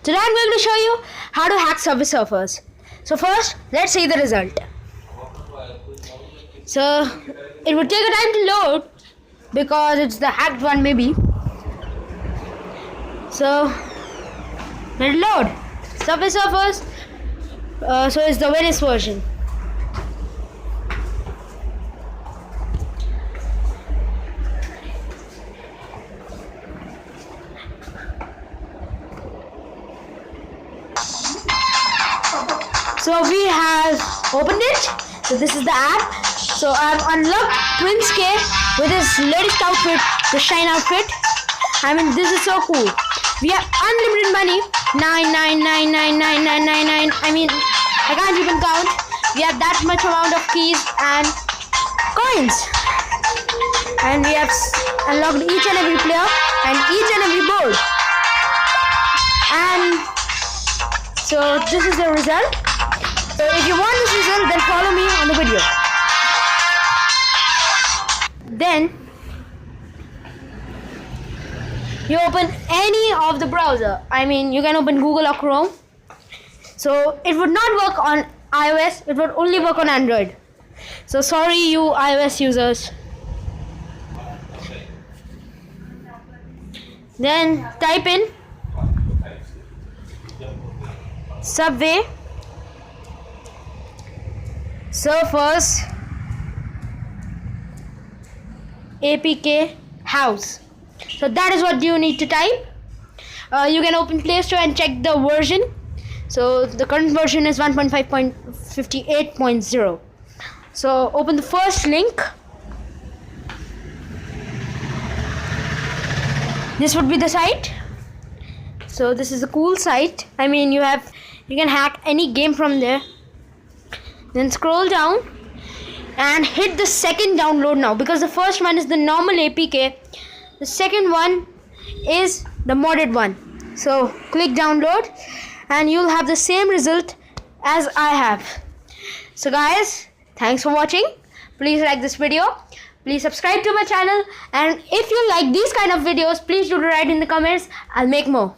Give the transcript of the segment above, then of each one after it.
Today I'm going to show you how to hack Subway Surfers. So first, let's see the result. So it would take a time to load because it's the hacked one maybe. So let it load. Subway Surfers. So it's the Venice version. So we have opened it. So this is the app. So I've unlocked Prince K with his latest outfit, the Shine outfit. I mean, this is so cool. We have unlimited money, 9999999. I mean, I can't even count. We have that much amount of keys and coins, and we have unlocked each and every player and each and every board. And so this is the result. So if you want this result, then follow me on the video. Then you open any of the browser. I mean, you can open Google or Chrome. So it would not work on iOS, it would only work on Android. So sorry you iOS users. Then type in Subway Surfers APK house. So that is what you need to type. You can open Play Store and check the version. So the current version is 1.5.58.0. So open the first link. This would be the site. So this is a cool site. I mean, you can hack any game from there. Then scroll down and hit the second download now, because the first one is the normal APK. The second one is the modded one. So click download and you'll have the same result as I have. So guys, thanks for watching. Please like this video. Please subscribe to my channel. And if you like these kind of videos, please do write in the comments. I'll make more.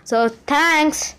So thanks.